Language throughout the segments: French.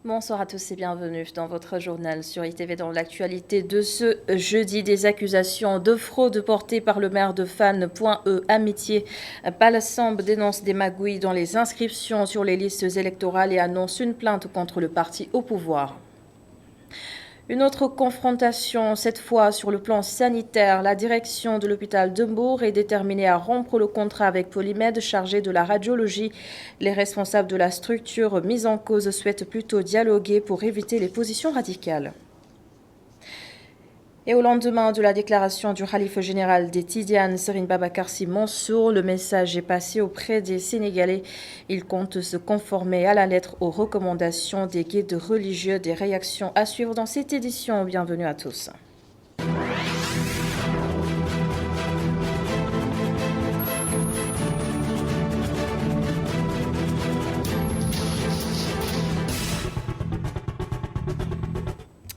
Bonsoir à tous et bienvenue dans votre journal sur ITV. Dans l'actualité de ce jeudi, des accusations de fraude portées par le maire de Fan.E Amitié. Palassambe dénonce des magouilles dans les inscriptions sur les listes électorales et annonce une plainte contre le parti au pouvoir. Une autre confrontation, cette fois sur le plan sanitaire. La direction de l'hôpital de Mbour est déterminée à rompre le contrat avec Polymed, chargé de la radiologie. Les responsables de la structure mise en cause souhaitent plutôt dialoguer pour éviter les positions radicales. Et au lendemain de la déclaration du Khalife général des Tidianes, Serigne Babacar Sy Mansour, le message est passé auprès des Sénégalais. Il compte se conformer à la lettre aux recommandations des guides religieux. Des réactions à suivre dans cette édition. Bienvenue à tous.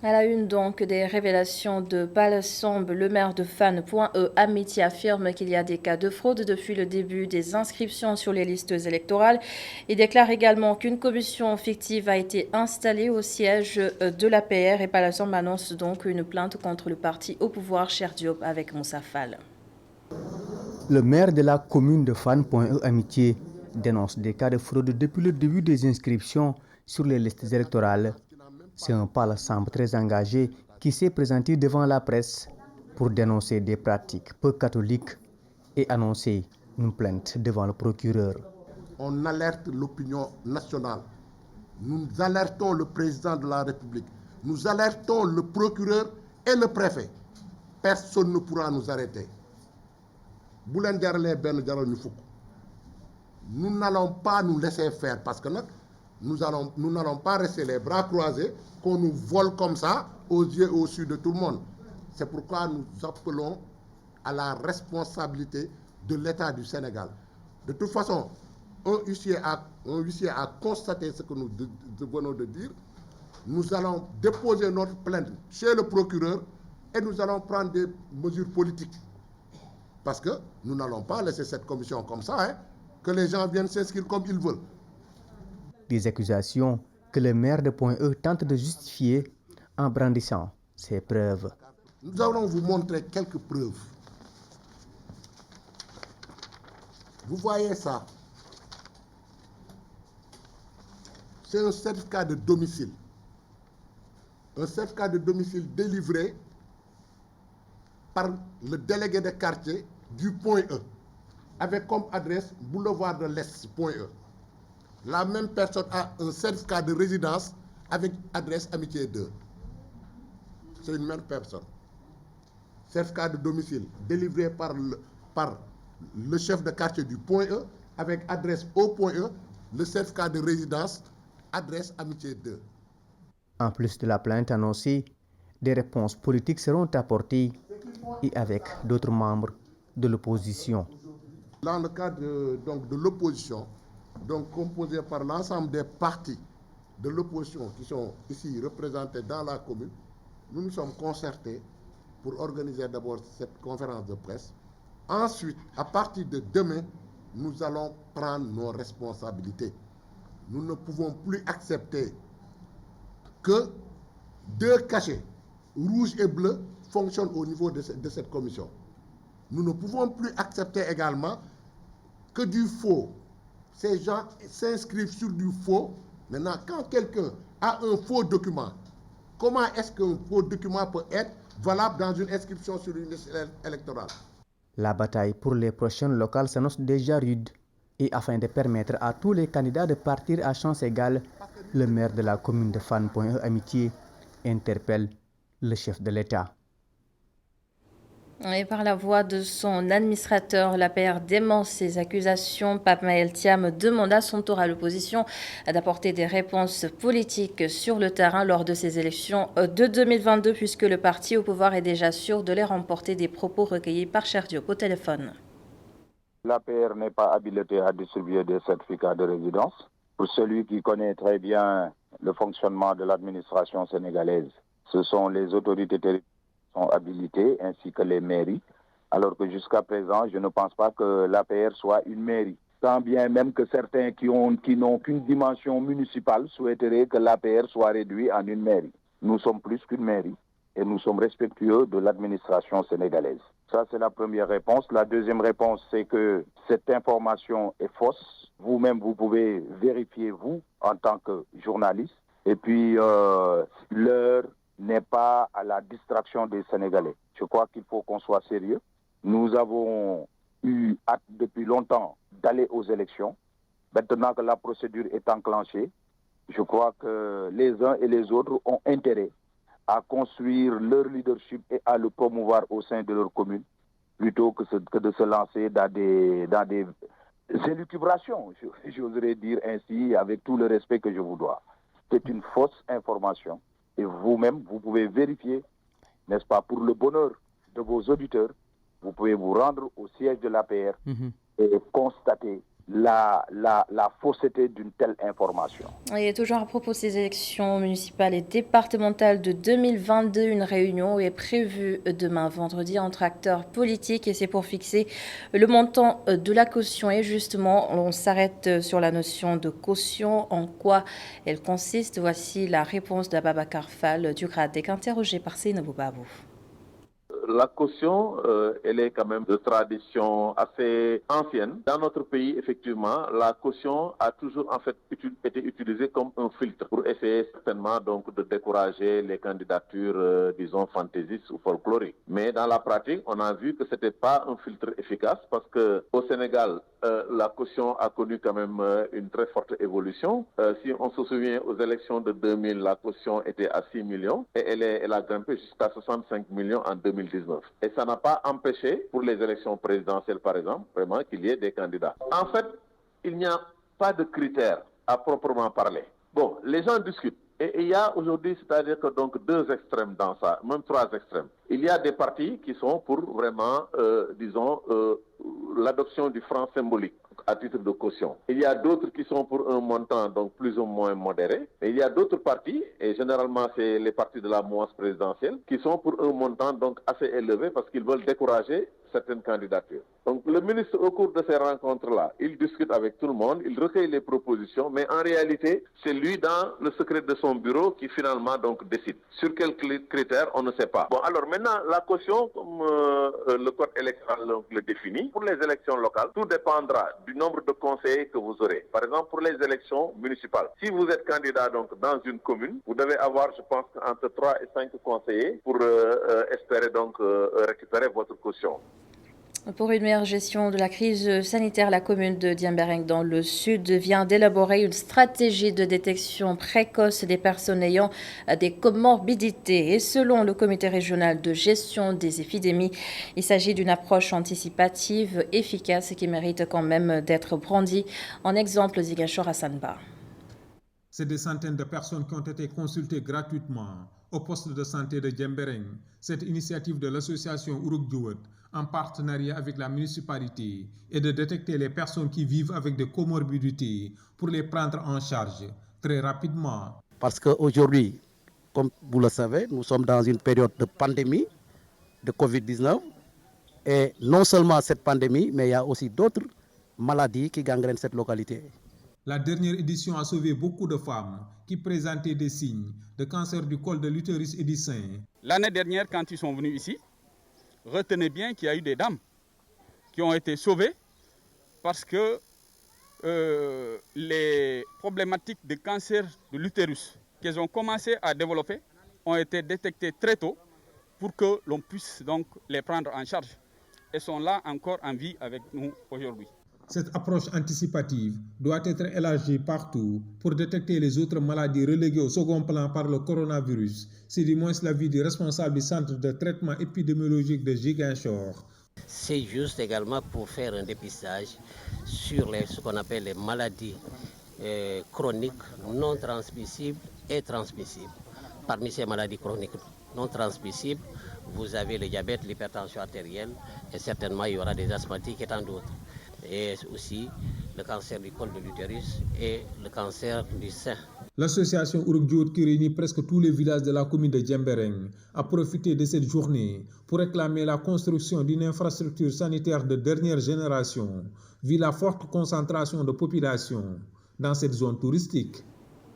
À la une donc des révélations de Palassambe, le maire de Fan.E Amitié affirme qu'il y a des cas de fraude depuis le début des inscriptions sur les listes électorales. Il déclare également qu'une commission fictive a été installée au siège de l'APR et Palassambe annonce donc une plainte contre le parti au pouvoir, Cher Diop, avec Moussa Fall. Le maire de la commune de Fan.E Amitié dénonce des cas de fraude depuis le début des inscriptions sur les listes électorales. C'est un Palassambe très engagé qui s'est présenté devant la presse pour dénoncer des pratiques peu catholiques et annoncer une plainte devant le procureur. On alerte l'opinion nationale. Nous alertons le président de la République. Nous alertons le procureur et le préfet. Personne ne pourra nous arrêter. Nous n'allons pas nous laisser faire parce que nous n'allons pas rester les bras croisés, qu'on nous vole comme ça aux yeux et aux yeux de tout le monde. C'est pourquoi nous appelons à la responsabilité de l'État du Sénégal. De toute façon, un huissier a constaté ce que nous venons de dire. Nous allons déposer notre plainte chez le procureur et nous allons prendre des mesures politiques. Parce que nous n'allons pas laisser cette commission comme ça, que les gens viennent s'inscrire comme ils veulent. Des accusations que le maire de Point-E tente de justifier en brandissant ses preuves. Nous allons vous montrer quelques preuves. Vous voyez ça? C'est un certificat de domicile. Un certificat de domicile délivré par le délégué de quartier du Point E, avec comme adresse boulevard de l'Est, Point E. La même personne a un certificat de résidence avec adresse Amitié 2. C'est une même personne. Certificat de domicile délivré par le chef de quartier du Point E avec adresse au Point E, le certificat de résidence, adresse Amitié 2. En plus de la plainte annoncée, des réponses politiques seront apportées et avec d'autres membres de l'opposition. Dans le cadre de l'opposition, composée par l'ensemble des partis de l'opposition qui sont ici représentés dans la commune, nous nous sommes concertés pour organiser d'abord cette conférence de presse. Ensuite, à partir de demain, nous allons prendre nos responsabilités. Nous ne pouvons plus accepter que deux cachets, rouge et bleu, fonctionnent au niveau de cette commission. Nous ne pouvons plus accepter également que du faux. Ces gens s'inscrivent sur du faux. Maintenant, quand quelqu'un a un faux document, comment est-ce qu'un faux document peut être valable dans une inscription sur une liste électorale? La bataille pour les prochaines locales s'annonce déjà rude. Et afin de permettre à tous les candidats de partir à chance égale, le maire de la commune de Fan.E Amitié interpelle le chef de l'État. Et par la voix de son administrateur, l'APR démente ces accusations. Pape Maël Thiam demande à son tour à l'opposition d'apporter des réponses politiques sur le terrain lors de ces élections de 2022, puisque le parti au pouvoir est déjà sûr de les remporter. Des propos recueillis par Cher Diop au téléphone. L'APR n'est pas habilité à distribuer des certificats de résidence. Pour celui qui connaît très bien le fonctionnement de l'administration sénégalaise, ce sont les autorités territoriales qui sont habilitées ainsi que les mairies, alors que jusqu'à présent, je ne pense pas que l'APR soit une mairie. Tant bien même que certains qui n'ont qu'une dimension municipale souhaiteraient que l'APR soit réduit en une mairie. Nous sommes plus qu'une mairie et nous sommes respectueux de l'administration sénégalaise. Ça, c'est la première réponse. La deuxième réponse, c'est que cette information est fausse. Vous-même, vous pouvez vérifier, vous, en tant que journaliste. Et puis, l'heure n'est pas à la distraction des Sénégalais. Je crois qu'il faut qu'on soit sérieux. Nous avons eu hâte depuis longtemps d'aller aux élections. Maintenant que la procédure est enclenchée, je crois que les uns et les autres ont intérêt à construire leur leadership et à le promouvoir au sein de leur commune, plutôt que de se lancer dans des élucubrations, j'oserais dire ainsi, avec tout le respect que je vous dois. C'est une fausse information. Et vous-même, vous pouvez vérifier, n'est-ce pas, pour le bonheur de vos auditeurs, vous pouvez vous rendre au siège de l'APR et constater la fausseté d'une telle information. Et toujours à propos de ces élections municipales et départementales de 2022, une réunion est prévue demain vendredi entre acteurs politiques et c'est pour fixer le montant de la caution. Et justement, on s'arrête sur la notion de caution, en quoi elle consiste. Voici la réponse d'Ababacar Fall du GRADEC, interrogé par Seynabou Babou. La caution, elle est quand même de tradition assez ancienne. Dans notre pays, effectivement, la caution a toujours en fait été utilisée comme un filtre pour essayer certainement donc de décourager les candidatures, disons, fantaisistes ou folkloriques. Mais dans la pratique, on a vu que ce n'était pas un filtre efficace parce que au Sénégal, la caution a connu quand même une très forte évolution. Si on se souvient aux élections de 2000, la caution était à 6 millions et elle a grimpé jusqu'à 65 millions en 2019. Et ça n'a pas empêché, pour les élections présidentielles par exemple, vraiment qu'il y ait des candidats. En fait, il n'y a pas de critères à proprement parler. Bon, les gens discutent. Et il y a aujourd'hui, c'est-à-dire que donc deux extrêmes dans ça, même trois extrêmes. Il y a des partis qui sont pour vraiment, disons, l'adoption du franc symbolique à titre de caution. Il y a d'autres qui sont pour un montant donc plus ou moins modéré. Et il y a d'autres partis, et généralement c'est les partis de la mouvance présidentielle, qui sont pour un montant donc assez élevé parce qu'ils veulent décourager certaines candidatures. Donc le ministre, au cours de ces rencontres-là, il discute avec tout le monde, il recueille les propositions, mais en réalité, c'est lui dans le secret de son bureau qui finalement donc décide. Sur quels critères, on ne sait pas. Bon, alors maintenant, la caution, comme le code électoral le définit, pour les élections locales, tout dépendra du nombre de conseillers que vous aurez. Par exemple, pour les élections municipales, si vous êtes candidat donc dans une commune, vous devez avoir, je pense, entre 3 et 5 conseillers pour espérer donc récupérer votre caution. Pour une meilleure gestion de la crise sanitaire, la commune de Diembéring dans le sud vient d'élaborer une stratégie de détection précoce des personnes ayant des comorbidités. Et selon le comité régional de gestion des épidémies, il s'agit d'une approche anticipative efficace et qui mérite quand même d'être brandie. En exemple, Ziguinchor Hassanba. C'est des centaines de personnes qui ont été consultées gratuitement au poste de santé de Diembéring. Cette initiative de l'association Uruk Djouet, en partenariat avec la municipalité, est de détecter les personnes qui vivent avec des comorbidités pour les prendre en charge très rapidement. Parce qu'aujourd'hui, comme vous le savez, nous sommes dans une période de pandémie de Covid-19 et non seulement cette pandémie, mais il y a aussi d'autres maladies qui gangrènent cette localité. La dernière édition a sauvé beaucoup de femmes qui présentaient des signes de cancer du col de l'utérus et du sein. L'année dernière, quand ils sont venus ici, retenez bien qu'il y a eu des dames qui ont été sauvées parce que les problématiques de cancer de l'utérus qu'elles ont commencé à développer ont été détectées très tôt pour que l'on puisse donc les prendre en charge. Elles sont là encore en vie avec nous aujourd'hui. Cette approche anticipative doit être élargie partout pour détecter les autres maladies reléguées au second plan par le coronavirus. C'est du moins l'avis du responsable du centre de traitement épidémiologique de Ziguinchor. C'est juste également pour faire un dépistage sur ce qu'on appelle les maladies chroniques non transmissibles et transmissibles. Parmi ces maladies chroniques non transmissibles, vous avez le diabète, l'hypertension artérielle et certainement il y aura des asthmatiques et tant d'autres. Et aussi le cancer du col de l'utérus et le cancer du sein. L'association Uruk-Diout, qui réunit presque tous les villages de la commune de Djembereng, a profité de cette journée pour réclamer la construction d'une infrastructure sanitaire de dernière génération, vu la forte concentration de population dans cette zone touristique.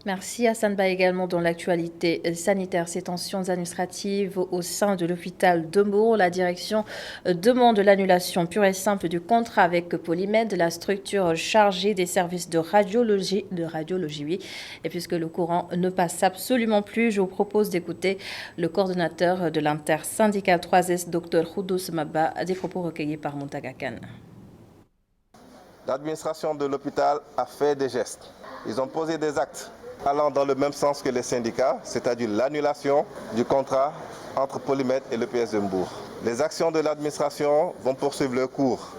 Merci Hassan Ba. Également dans l'actualité sanitaire, ces tensions administratives au sein de l'hôpital de Mbour. La direction demande l'annulation pure et simple du contrat avec Polymed, la structure chargée des services de radiologie, oui. Et puisque le courant ne passe absolument plus, je vous propose d'écouter le coordonnateur de l'intersyndicale 3S, Dr Khoudous Maba, des propos recueillis par Montaga Khan. L'administration de l'hôpital a fait des gestes. Ils ont posé des actes allant dans le même sens que les syndicats, c'est-à-dire l'annulation du contrat entre Polymed et l'EPS de Mbour. Les actions de l'administration vont poursuivre leur cours.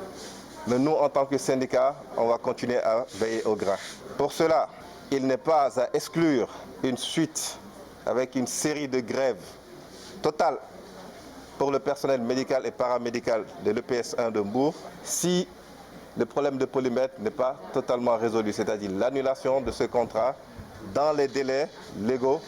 Mais nous, en tant que syndicat, on va continuer à veiller au grain. Pour cela, il n'est pas à exclure une suite avec une série de grèves totales pour le personnel médical et paramédical de l'EPS 1 de Mbour si le problème de Polymed n'est pas totalement résolu, c'est-à-dire l'annulation de ce contrat dans les délais légaux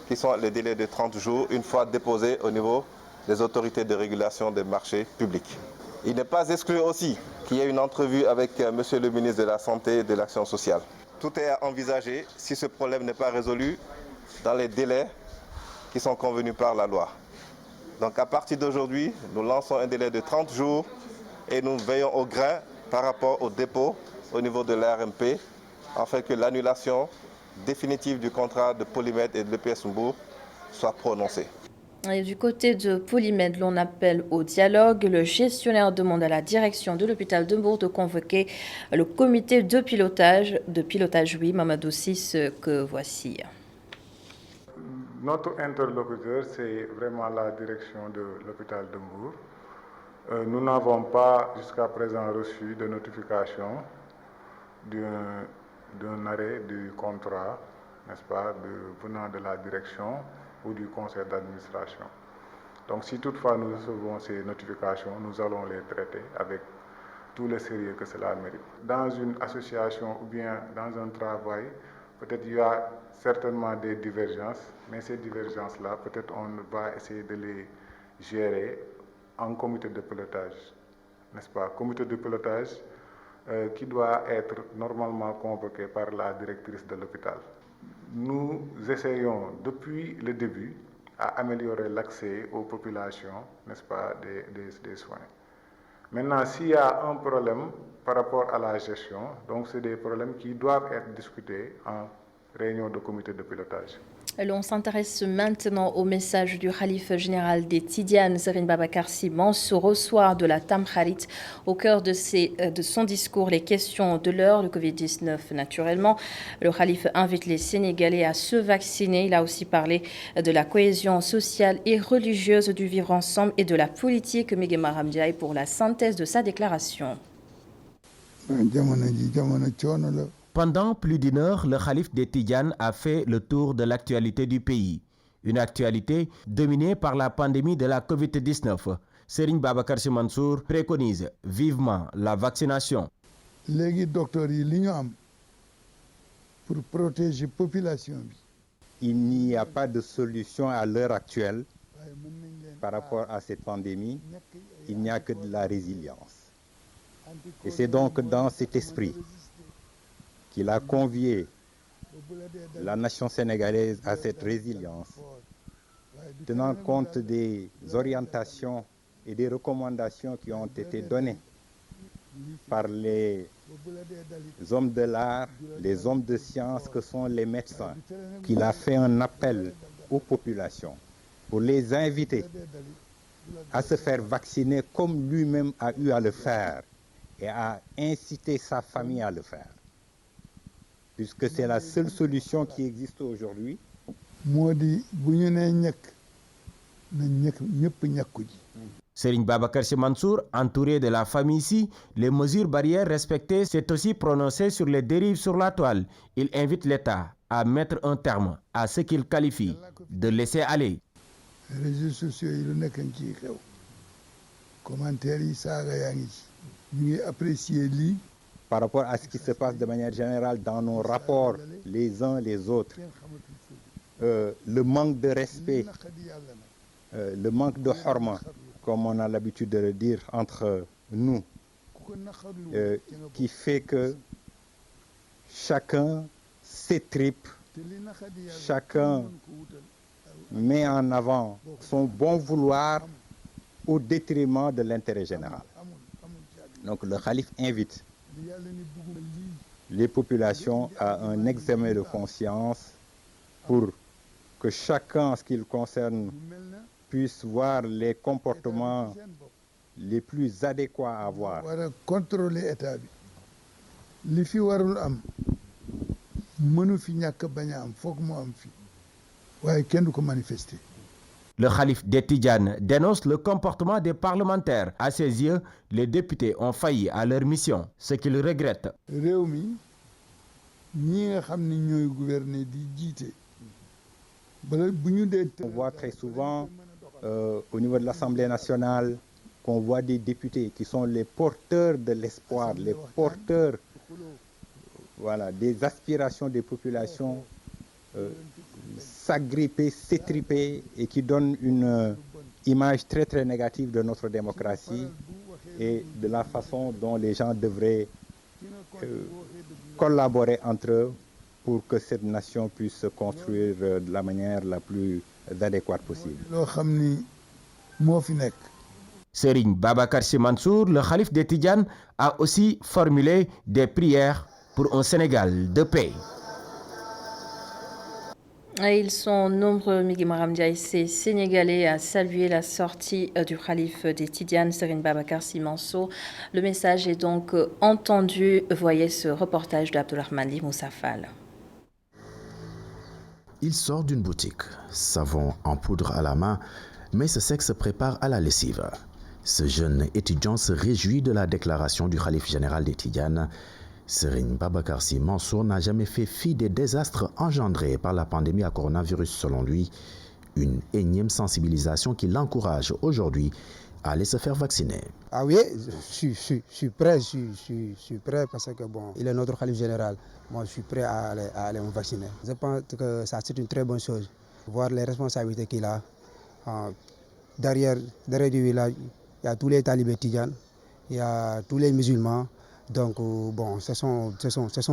qui sont les délais de 30 jours une fois déposés au niveau des autorités de régulation des marchés publics. Il n'est pas exclu aussi qu'il y ait une entrevue avec Monsieur le ministre de la Santé et de l'Action sociale. Tout est à envisager si ce problème n'est pas résolu dans les délais qui sont convenus par la loi. Donc à partir d'aujourd'hui, nous lançons un délai de 30 jours et nous veillons au grain par rapport au dépôt au niveau de l'ARMP afin que l'annulation définitive du contrat de Polymed et de l'EPS Mbour soit prononcée. Et du côté de Polymed, l'on appelle au dialogue. Le gestionnaire demande à la direction de l'hôpital de Mbour de convoquer le comité de pilotage, oui, Mamadou Sis, que voici. Notre interlocuteur, c'est vraiment la direction de l'hôpital de Mbour. Nous n'avons pas jusqu'à présent reçu de notification d'un arrêt du contrat, n'est-ce pas, venant de la direction ou du conseil d'administration. Donc si toutefois nous recevons ces notifications, nous allons les traiter avec tout le sérieux que cela mérite. Dans une association ou bien dans un travail, peut-être il y a certainement des divergences, mais ces divergences-là, peut-être on va essayer de les gérer en comité de pilotage, n'est-ce pas? Comité de pilotage qui doit être normalement convoqué par la directrice de l'hôpital. Nous essayons depuis le début à améliorer l'accès aux populations, n'est-ce pas, des soins. Maintenant, s'il y a un problème par rapport à la gestion, donc c'est des problèmes qui doivent être discutés en réunion de comité de pilotage. On s'intéresse maintenant au message du Khalife général des Tidianes, Serigne Babacar Sy Mansour, au soir de la Tamkharit. Au cœur de son discours, les questions de l'heure, le Covid-19 naturellement. Le Khalife invite les Sénégalais à se vacciner. Il a aussi parlé de la cohésion sociale et religieuse du vivre ensemble et de la politique. Miguel Maram Ndiaye pour la synthèse de sa déclaration. Pendant plus d'une heure, le Khalife des Tidjanes a fait le tour de l'actualité du pays. Une actualité dominée par la pandémie de la Covid-19. Serigne Babacar Sy Mansour préconise vivement la vaccination. Les docteurs, pour protéger la population. Il n'y a pas de solution à l'heure actuelle par rapport à cette pandémie. Il n'y a que de la résilience. Et c'est donc dans cet esprit qu'il a convié la nation sénégalaise à cette résilience, tenant compte des orientations et des recommandations qui ont été données par les hommes de l'art, les hommes de science que sont les médecins, qu'il a fait un appel aux populations pour les inviter à se faire vacciner comme lui-même a eu à le faire et à inciter sa famille à le faire. Puisque c'est la seule solution qui existe aujourd'hui. Serigne Babacar Sy Mansour, entouré de la famille Sy, les mesures barrières respectées, s'est aussi prononcé sur les dérives sur la toile. Il invite l'État à mettre un terme à ce qu'il qualifie de laisser aller. Les réseaux sociaux, ils ne commentaires, ils apprécient lui. par rapport à ce qui se passe de manière générale dans nos rapports les uns les autres, le manque de respect, le manque de horma, comme on a l'habitude de le dire entre nous, qui fait que chacun s'étripe, chacun met en avant son bon vouloir au détriment de l'intérêt général. Donc le khalife invite les populations à un examen de conscience pour que chacun, en ce qui le concerne, puisse voir les comportements les plus adéquats à avoir. Contrôler l'État. Li fi warul am mënu fi ñàkk bañ a am foog mu am fi waaye kenn du ko manifester. Le khalife des Tidjanes dénonce le comportement des parlementaires. À ses yeux, les députés ont failli à leur mission, ce qu'il regrette. réew mi ñi nga xam ne ñooy gouverner di jiite bala bu ñu dee. On voit très souvent au niveau de l'Assemblée nationale qu'on voit des députés qui sont les porteurs de l'espoir, les porteurs des aspirations des populations s'agripper, s'étriper et qui donnent une image très très négative de notre démocratie et de la façon dont les gens devraient collaborer entre eux pour que cette nation puisse se construire de la manière la plus adéquate possible. Serigne Babacar Sy Mansour, le khalife des Tidjanes, a aussi formulé des prières pour un Sénégal de paix. Et ils sont nombreux, Migui Maram Ndiaye, ces Sénégalais, à saluer la sortie du khalife des Tidjanes, Serigne Babacar Sy Mansour. Le message est donc entendu. Voyez ce reportage d'Abdourahmane Ly Moussa Fall. Il sort d'une boutique, savon en poudre à la main, mais ce sexe se prépare à la lessive. Ce jeune étudiant se réjouit de la déclaration du khalife général des Tidjanes. Serigne Babacar Sy Mansour n'a jamais fait fi des désastres engendrés par la pandémie à coronavirus selon lui. Une énième sensibilisation qui l'encourage aujourd'hui à aller se faire vacciner. Ah oui, je suis prêt, je suis prêt parce que bon, il est notre khalife général. Moi, je suis prêt à aller me vacciner. Je pense que ça c'est une très bonne chose. Voir les responsabilités qu'il a. Derrière du village, il y a tous les talibés tidjanes, il y a tous les musulmans. Donc, bon, c'est son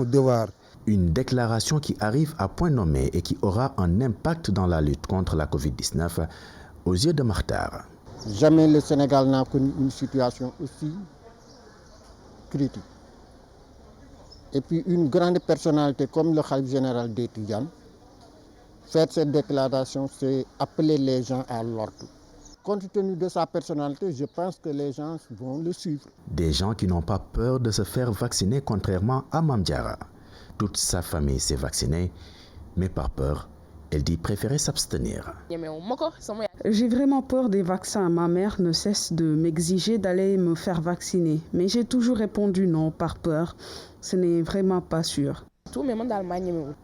devoir. Une déclaration qui arrive à point nommé et qui aura un impact dans la lutte contre la Covid-19 aux yeux de Makhtar. Jamais le Sénégal n'a connu une situation aussi critique. Et puis une grande personnalité comme le khalife général des Tidjanes, faire cette déclaration, c'est appeler les gens à l'ordre. Compte tenu de sa personnalité, je pense que les gens vont le suivre. Des gens qui n'ont pas peur de se faire vacciner, contrairement à Mame Diarra. Toute sa famille s'est vaccinée, mais par peur, elle dit préférer s'abstenir. J'ai vraiment peur des vaccins. Ma mère ne cesse de m'exiger d'aller me faire vacciner. Mais j'ai toujours répondu non par peur. Ce n'est vraiment pas sûr.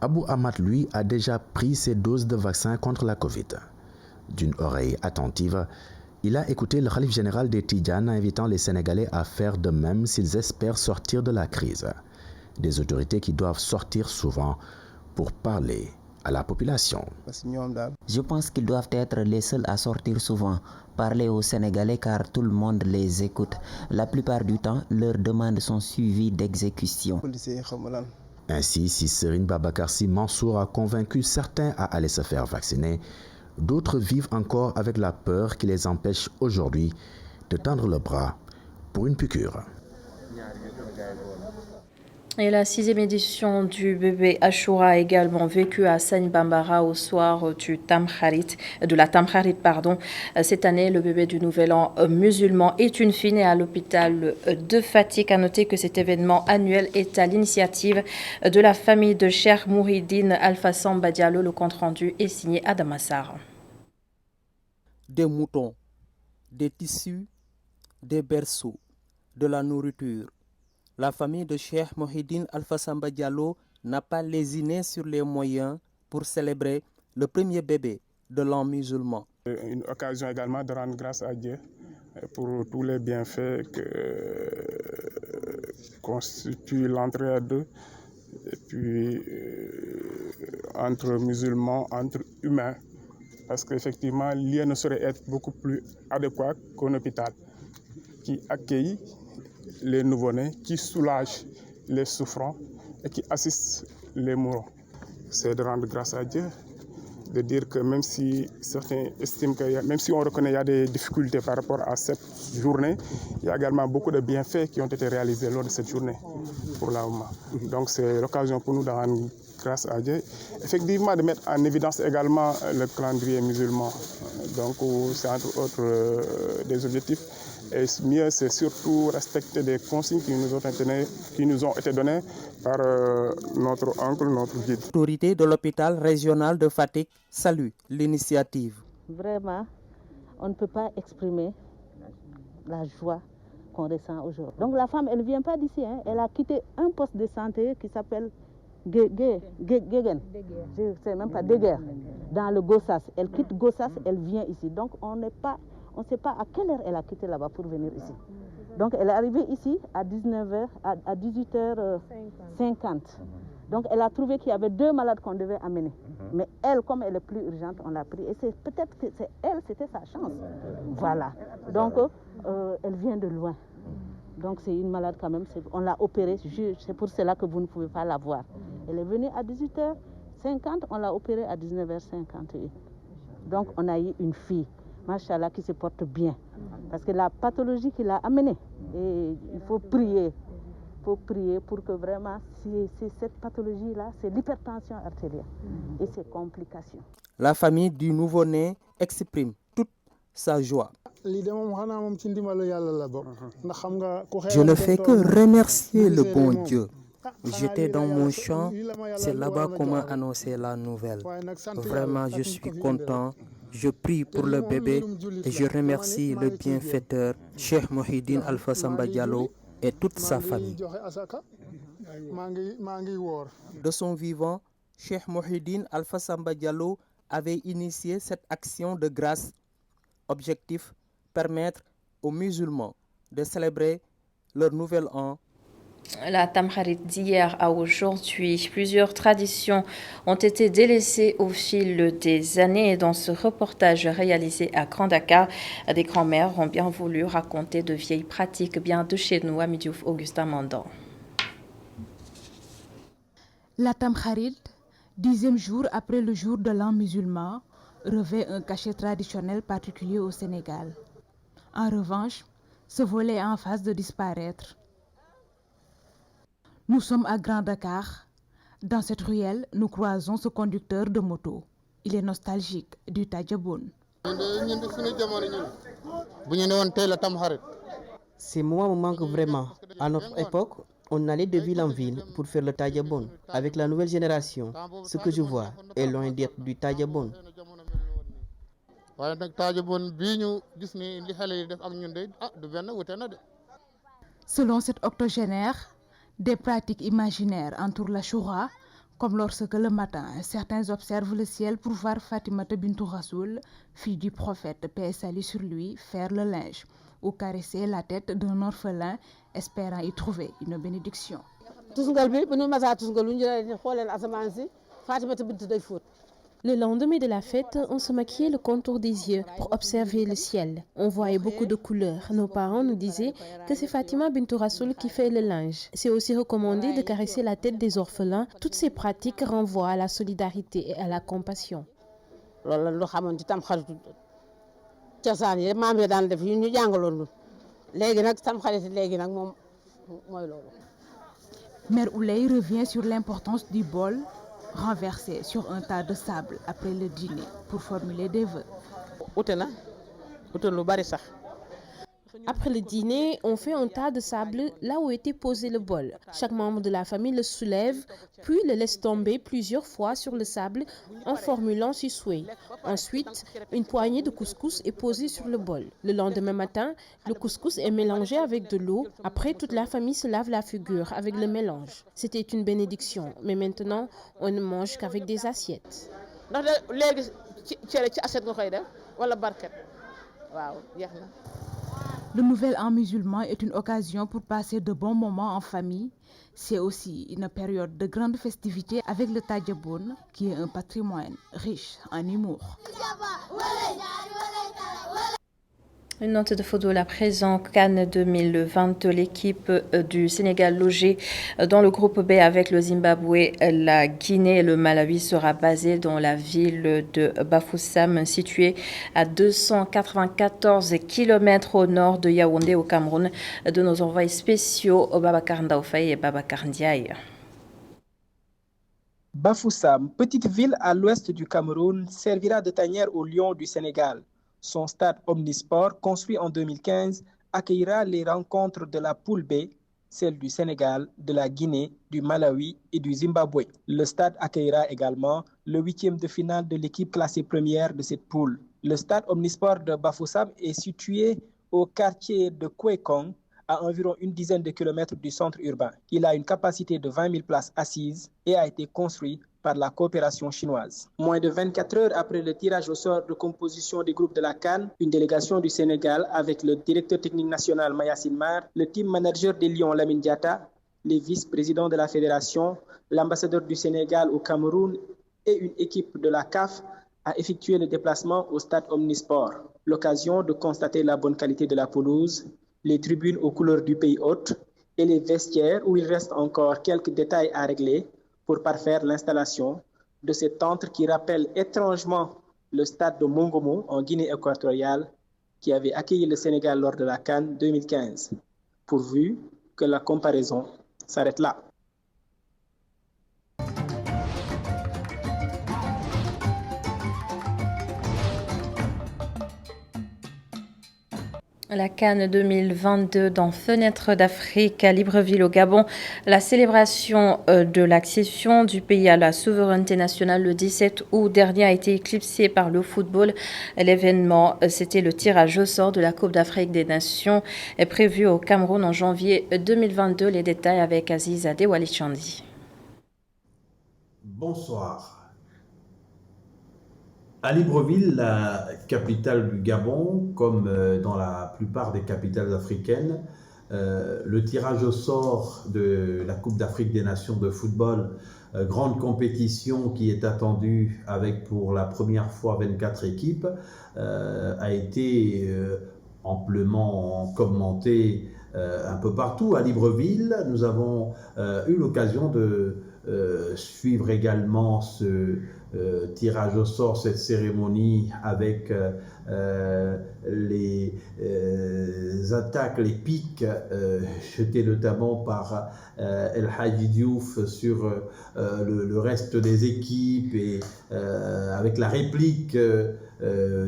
Abou Ahmad, lui, a déjà pris ses doses de vaccin contre la Covid. D'une oreille attentive, il a écouté le khalife général des Tidjanes invitant les Sénégalais à faire de même s'ils espèrent sortir de la crise. Des autorités qui doivent sortir souvent pour parler à la population. Je pense qu'ils doivent être les seuls à sortir souvent, parler aux Sénégalais car tout le monde les écoute. La plupart du temps, leurs demandes sont suivies d'exécution. Ainsi, si Serigne Babacar Sy Mansour a convaincu certains à aller se faire vacciner, d'autres vivent encore avec la peur qui les empêche aujourd'hui de tendre le bras pour une piqûre. Et la 6e édition du bébé Achoura a également vécu à Sagne Bambara au soir de la Tamkharit. Cette année, le bébé du Nouvel An musulman est une fille née à l'hôpital de Fatick. À noter que cet événement annuel est à l'initiative de la famille de Cheikh Mouhidine Alpha Samba Diallo. Le compte-rendu est signé à Damassar. Des moutons, des tissus, des berceaux, de la nourriture. La famille de Cheikh Mouhidine Alpha Samba Diallo n'a pas lésiné sur les moyens pour célébrer le premier bébé de l'an musulman. Une occasion également de rendre grâce à Dieu et pour tous les bienfaits que constitue l'entraide et puis entre musulmans, entre humains. Parce qu'effectivement, l'IE ne saurait être beaucoup plus adéquat qu'un hôpital qui accueille les nouveau-nés, qui soulage les souffrants et qui assiste les mourants. C'est de rendre grâce à Dieu, de dire que même si certains estiment même si on reconnaît qu'il y a des difficultés par rapport à cette journée, il y a également beaucoup de bienfaits qui ont été réalisés lors de cette journée pour la Oumma. Donc c'est l'occasion pour nous de rendre grâce à Dieu. Effectivement, de mettre en évidence également le calendrier musulman. Donc c'est entre autres des objectifs. Et mieux, c'est surtout respecter des consignes qui nous ont été données par notre oncle, notre guide. L'autorité de l'hôpital régional de Fatick salue l'initiative. Vraiment, on ne peut pas exprimer la joie qu'on ressent aujourd'hui. Donc la femme, elle ne vient pas d'ici, hein. Elle a quitté un poste de santé qui s'appelle Guéguen. Je ne sais même pas, Déguerre, dans le Gossas. Elle quitte Gossas, elle vient ici. Donc on ne sait pas à quelle heure elle a quitté là-bas pour venir ici. Donc elle est arrivée ici à 19h, à 18h50. Donc elle a trouvé qu'il y avait 2 malades qu'on devait amener. Mais elle, comme elle est plus urgente, on l'a pris. Et c'est peut-être que c'est elle, c'était sa chance. Voilà. Donc elle vient de loin. Donc c'est une malade quand même. On l'a opérée. C'est pour cela que vous ne pouvez pas la voir. Elle est venue à 18h50, on l'a opérée à 19h51. Donc on a eu une fille, machallah, qui se porte bien. Parce que la pathologie qu'il a amenée, et il faut prier. Il faut prier pour que vraiment, c'est cette pathologie-là, c'est l'hypertension artérielle et ses complications. La famille du nouveau-né exprime toute sa joie. Je ne fais que remercier le bon Dieu. J'étais dans mon champ, c'est là-bas qu'on m'a annoncé la nouvelle. Vraiment, je suis content. Je prie pour le bébé et je remercie le bienfaiteur, Cheikh Mouhidine Alpha Samba Diallo, et toute sa famille. De son vivant, Cheikh Mouhidine Alpha Samba Diallo avait initié cette action de grâce. Objectif, permettre aux musulmans de célébrer leur nouvel an. La Tamkharit d'hier à aujourd'hui, plusieurs traditions ont été délaissées au fil des années. Dans ce reportage réalisé à Grand Dakar, des grands-mères ont bien voulu raconter de vieilles pratiques bien de chez nous. Ami Diouf, Augustin Mandan. La Tamkharit, 10e jour après le jour de l'an musulman, revêt un cachet traditionnel particulier au Sénégal. En revanche, ce volet est en phase de disparaître. Nous sommes à Grand Dakar. Dans cette ruelle, nous croisons ce conducteur de moto. Il est nostalgique du Tadjaboun. Ces moments me manquent vraiment. À notre époque, on allait de ville en ville pour faire le Tadjaboun. Avec la nouvelle génération, ce que je vois est loin d'être du Tadjaboun. Selon cet octogénaire, des pratiques imaginaires entourent la Choura, comme lorsque le matin, certains observent le ciel pour voir Fatimata bintou Rasoul, fille du prophète, paix et salut sur lui, faire le linge ou caresser la tête d'un orphelin, espérant y trouver une bénédiction. Le lendemain de la fête, on se maquillait le contour des yeux pour observer le ciel. On voyait beaucoup de couleurs. Nos parents nous disaient que c'est Fatima bintou Rasoul qui fait le linge. C'est aussi recommandé de caresser la tête des orphelins. Toutes ces pratiques renvoient à la solidarité et à la compassion. Mère Ouley revient sur l'importance du bol renversé sur un tas de sable après le dîner pour formuler des vœux. Après le dîner, on fait un tas de sable là où était posé le bol. Chaque membre de la famille le soulève, puis le laisse tomber plusieurs fois sur le sable en formulant ses souhaits. Ensuite, une poignée de couscous est posée sur le bol. Le lendemain matin, le couscous est mélangé avec de l'eau. Après, toute la famille se lave la figure avec le mélange. C'était une bénédiction, mais maintenant, on ne mange qu'avec des assiettes. Le Nouvel An musulman est une occasion pour passer de bons moments en famille. C'est aussi une période de grande festivité avec le Tadjaboun, qui est un patrimoine riche en humour. Une note de football à présent, CAN 2020, l'équipe du Sénégal logée dans le groupe B avec le Zimbabwe, la Guinée et le Malawi sera basée dans la ville de Bafoussam, située à 294 km au nord de Yaoundé au Cameroun, de nos envoyés spéciaux Babacar Ndaoufay et Babacar Ndiaye. Bafoussam, petite ville à l'ouest du Cameroun, servira de tanière aux Lions du Sénégal. Son stade omnisport, construit en 2015, accueillera les rencontres de la poule B, celle du Sénégal, de la Guinée, du Malawi et du Zimbabwe. Le stade accueillera également le 8e de finale de l'équipe classée première de cette poule. Le stade omnisport de Bafoussam est situé au quartier de Kwekong, à environ une dizaine de kilomètres du centre urbain. Il a une capacité de 20 000 places assises et a été construit par la coopération chinoise. Moins de 24 heures après le tirage au sort de composition des groupes de la CAN, une délégation du Sénégal avec le directeur technique national Mayacine Mar, le team manager des Lions Lamine Diatta, les vice-présidents de la fédération, l'ambassadeur du Sénégal au Cameroun et une équipe de la CAF a effectué le déplacement au stade Omnisport. L'occasion de constater la bonne qualité de la pelouse, les tribunes aux couleurs du pays hôte et les vestiaires où il reste encore quelques détails à régler pour parfaire l'installation de cette tente qui rappelle étrangement le stade de Mongomo en Guinée équatoriale qui avait accueilli le Sénégal lors de la CAN 2015. Pourvu que la comparaison s'arrête là. La CAN 2022 dans Fenêtre d'Afrique à Libreville au Gabon. La célébration de l'accession du pays à la souveraineté nationale le 17 août dernier a été éclipsée par le football. L'événement, c'était le tirage au sort de la Coupe d'Afrique des Nations prévu au Cameroun en janvier 2022. Les détails avec Aziz Adewali Chandi. Bonsoir. À Libreville, la capitale du Gabon, comme dans la plupart des capitales africaines, le tirage au sort de la Coupe d'Afrique des Nations de football, grande compétition qui est attendue avec pour la première fois 24 équipes, a été amplement commenté un peu partout. À Libreville, nous avons eu l'occasion de suivre également ce tirage au sort, cette cérémonie avec les attaques, les pics jetés notamment par El Hadji Diouf sur le reste des équipes et avec la réplique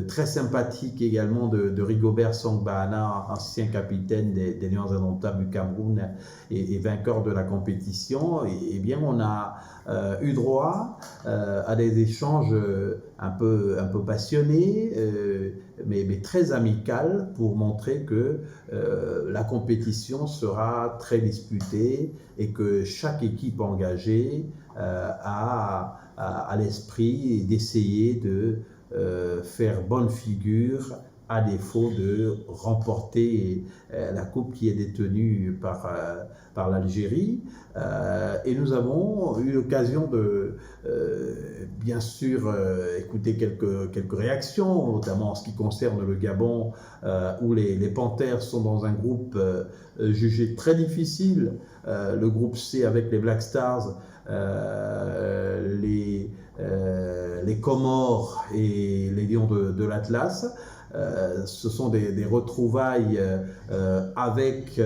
très sympathique également de Rigobert Song-Bahana, ancien capitaine des Lions indomptables du Cameroun et vainqueur de la compétition. Et bien on a eu droit à des échanges un peu passionnés, mais très amicales pour montrer que la compétition sera très disputée et que chaque équipe engagée a l'esprit d'essayer de faire bonne figure à défaut de remporter la coupe qui est détenue par l'Algérie. Et nous avons eu l'occasion de, bien sûr, écouter quelques réactions, notamment en ce qui concerne le Gabon, où les Panthères sont dans un groupe jugé très difficile, le groupe C avec les Black Stars, les Comores et les Lions de l'Atlas. Ce sont des retrouvailles avec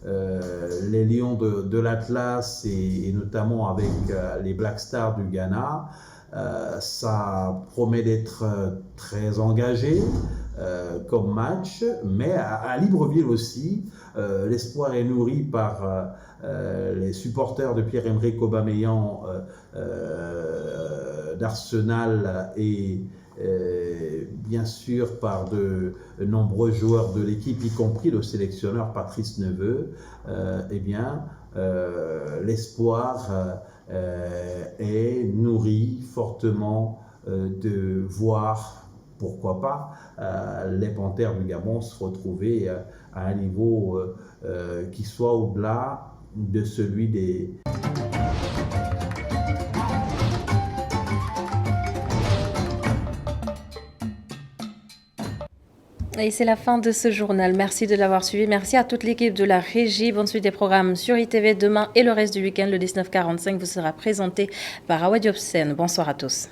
les Lions de l'Atlas et notamment avec les Black Stars du Ghana. Ça promet d'être très engagé comme match, mais à Libreville aussi, l'espoir est nourri par les supporters de Pierre-Emerick Aubameyang d'Arsenal et bien sûr par de nombreux joueurs de l'équipe, y compris le sélectionneur Patrice Neveu. Eh bien, l'espoir est nourri fortement de voir pourquoi pas les Panthères du Gabon se retrouver à un niveau qui soit au-delà de celui des... Et c'est la fin de ce journal. Merci de l'avoir suivi. Merci à toute l'équipe de la régie. Bonne suite des programmes sur ITV demain et le reste du week-end. Le 19h45 vous sera présenté par Awa Diop Sen. Bonsoir à tous.